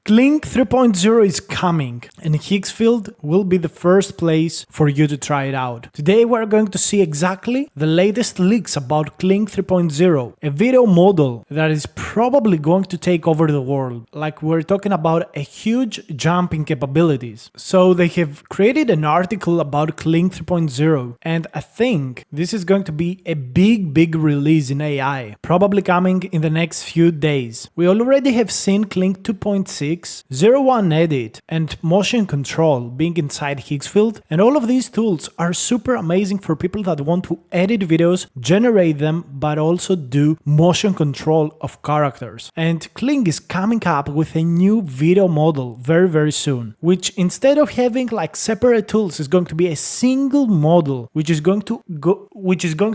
Kling 3.0 is coming, and Higgsfield will be the first place for you to try it out. Today we're going to see exactly the latest leaks about Kling 3.0, a video model that is probably going to take over the world. Like, we're talking about a huge jump in capabilities. So they have created an article about Kling 3.0, and I think this is going to be a big release in AI, probably coming in the next few days. We already have seen Kling 2.6, 01 edit, and motion control being inside Higgsfield, and all of these tools are super amazing for people that want to edit videos, generate them, but also do motion control of characters. And Kling is coming up with a new video model very soon, which instead of having like separate tools is going to be a single model, which is going to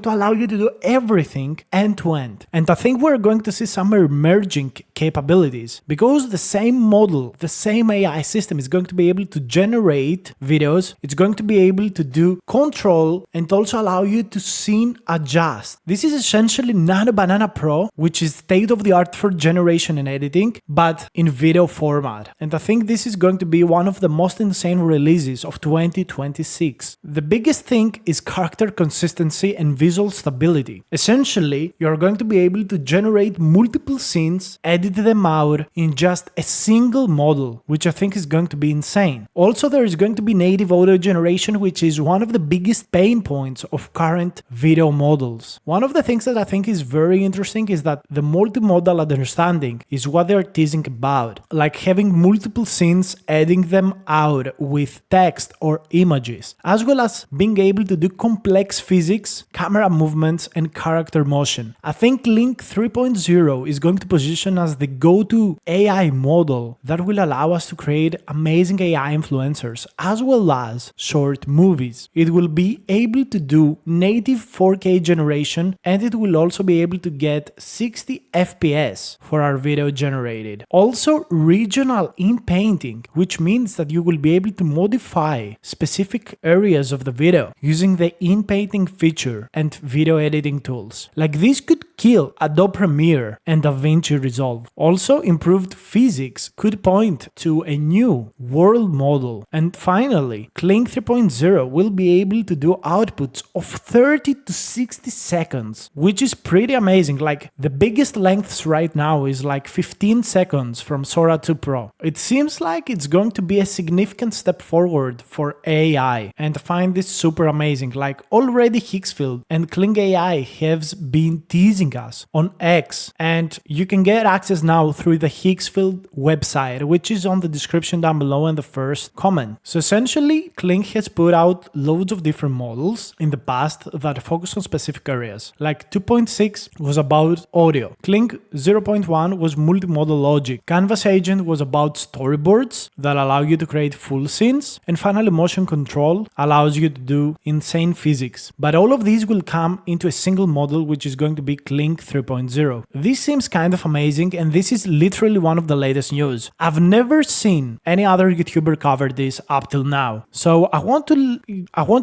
allow you to do everything end to end. And I think we're going to see some emerging capabilities, because the same model, the same AI system is going to be able to generate videos, it's going to be able to do control and also allow you to scene adjust. This is essentially Nano Banana Pro, which is state of the art for generation and editing, but in video format. And I think this is going to be one of the most insane releases of 2026. The biggest thing is character consistency and visual stability. Essentially, you're going to be able to generate multiple scenes, edit them out in just a single model, which I think is going to be insane. Also, there is going to be native audio generation, which is one of the biggest pain points of current video models. One of the things that I think is very interesting is that the multimodal understanding is what they're teasing about, like having multiple scenes, editing them out with text or images, as well as being able to do complex physics, camera movements, and character motion. I think Kling 3.0 is going to position as the go-to AI model that will allow us to create amazing AI influencers as well as short movies. It will be able to do native 4K generation, and it will also be able to get 60 FPS for our video generated. Also, regional in-painting, which means that you will be able to modify specific areas of the video using the in-painting feature and video editing tools. Like, this could kill Adobe Premiere and DaVinci Resolve. Also, improved physics could point to a new world model. And finally, Kling 3.0 will be able to do outputs of 30 to 60 seconds, which is pretty amazing. Like, the biggest lengths right now is like 15 seconds from Sora 2 Pro. It seems like it's going to be a significant step forward for AI, and I find this super amazing. Like, already Higgsfield and Kling AI have been teasing us on X, and you can get access now through the Higgsfield website, which is on the description down below in the first comment. So essentially, Kling has put out loads of different models in the past that focus on specific areas. Like 2.6 was about audio, Kling 0.1 was multimodal logic, Canvas Agent was about storyboards that allow you to create full scenes, and finally motion control allows you to do insane physics. But all of these will come into a single model, which is going to be Kling 3.0. This seems kind of amazing, and this is literally one of the latest news. I've never seen any other YouTuber cover this up till now. So I want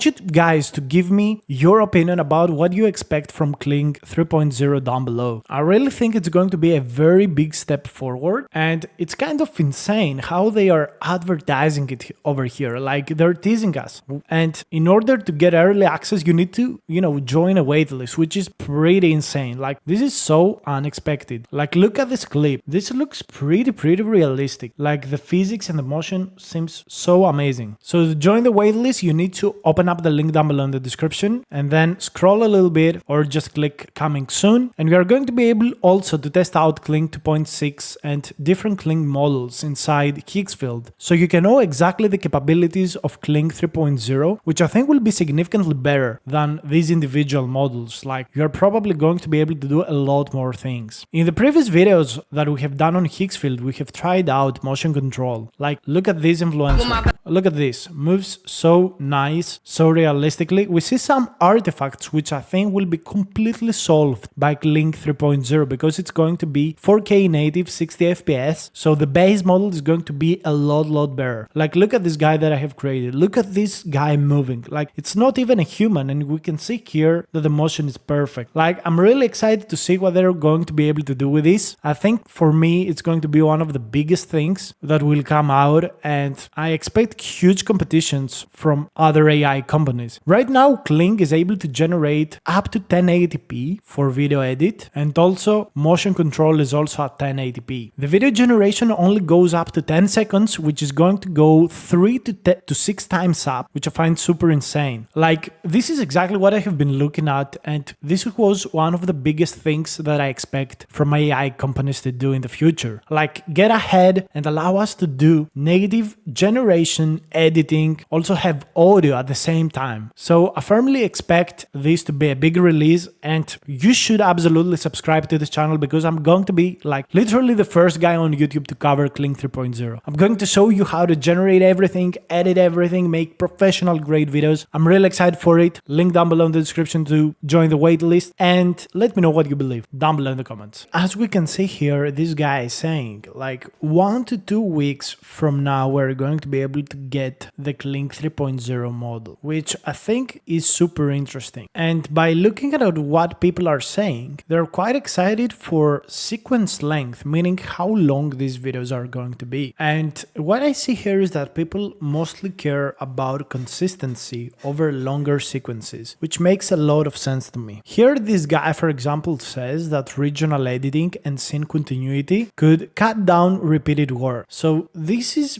you guys to give me your opinion about what you expect from Kling 3.0 down below. I really think it's going to be a very big step forward, and it's kind of insane how they are advertising it over here. Like, they're teasing us, and in order to get early access you need to, join a waitlist, which is pretty insane. Like, this is so unexpected. Like, look at this clip. This looks pretty realistic. Like, the physics and the motion seems so amazing. So to join the waitlist, you need to open up the link down below in the description and then scroll a little bit or just click coming soon. And we are going to be able also to test out Kling 2.6 and different Kling models inside Higgsfield, so you can know exactly the capabilities of Kling 3.0, which I think will be significantly better than these individual models. Like, you're probably going to be able to do a lot more things. In the previous videos that we have done on Higgsfield, we have tried out motion control. Like, look at this influencer. Look at this. Moves so nice, so realistically. We see some artifacts which I think will be completely solved by Kling 3.0, because it's going to be 4K native 60 FPS. So the base model is going to be a lot better. Like, look at this guy that I have created. Look at this guy moving. Like, it's not even a human, and we can see here that the motion is perfect. Like, I'm really excited excited to see what they're going to be able to do with this. I think for me, it's going to be one of the biggest things that will come out, and I expect huge competitions from other AI companies. Right now, Kling is able to generate up to 1080p for video edit, and also motion control is also at 1080p. The video generation only goes up to 10 seconds, which is going to go 3 to 6 times up, which I find super insane. Like, this is exactly what I have been looking at, and this was one of the biggest things that I expect from AI companies to do in the future. Like, get ahead and allow us to do native generation, editing, also have audio at the same time. So I firmly expect this to be a big release, and you should absolutely subscribe to this channel because I'm going to be like literally the first guy on YouTube to cover Kling 3.0. I'm going to show you how to generate everything, edit everything, make professional grade videos. I'm really excited for it. Link down below in the description to join the waitlist, and let me know what you believe down below in the comments. As we can see here, this guy is saying like 1 to 2 weeks from now we're going to be able to get the Kling 3.0 model, which I think is super interesting. And by looking at what people are saying, they're quite excited for sequence length, meaning how long these videos are going to be. And what I see here is that people mostly care about consistency over longer sequences, which makes a lot of sense to me. Here, this guy, for example, says that regional editing and scene continuity could cut down repeated work. So this is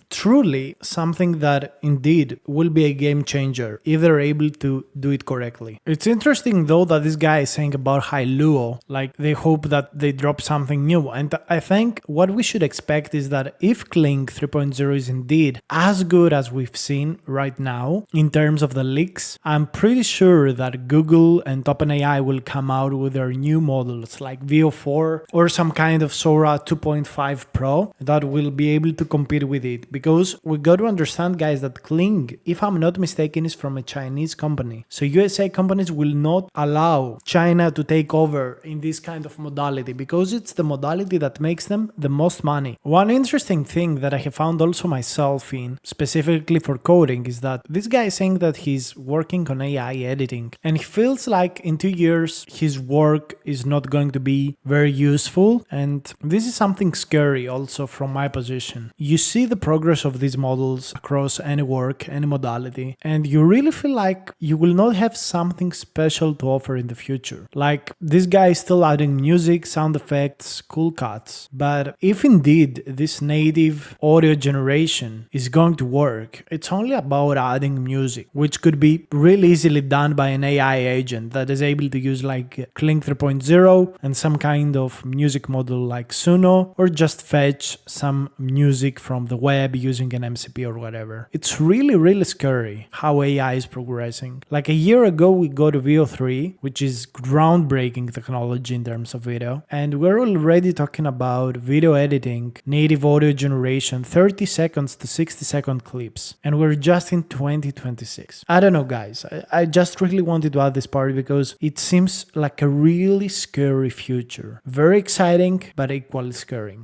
truly something that indeed will be a game changer if they're able to do it correctly. It's interesting though that this guy is saying about Higgsfield, like they hope that they drop something new. And I think what we should expect is that if Kling 3.0 is indeed as good as we've seen right now in terms of the leaks, I'm pretty sure that Google and OpenAI will come out with their new models like VO4 or some kind of Sora 2.5 Pro that will be able to compete with it. Because we got to understand, guys, that Kling, if I'm not mistaken, is from a Chinese company. So USA companies will not allow China to take over in this kind of modality because it's the modality that makes them the most money. One interesting thing that I have found also myself in, specifically for coding, is that this guy is saying that he's working on AI editing and he feels like in 2 years his work is not going to be very useful, and this is something scary also from my position. You see the progress of these models across any work, any modality, and you really feel like you will not have something special to offer in the future. Like, this guy is still adding music, sound effects, cool cuts, but if indeed this native audio generation is going to work, it's only about adding music, which could be really easily done by an AI agent that is able to use like Kling 3.0 and some kind of music model like Suno, or just fetch some music from the web using an MCP or whatever. It's really scary how AI is progressing. Like a year ago we got a VO3, which is groundbreaking technology in terms of video, and we're already talking about video editing, native audio generation, 30 seconds to 60-second clips, and we're just in 2026. I don't know, guys, I just really wanted to add this part because it seems like a really scary future. Very exciting, but equally scary.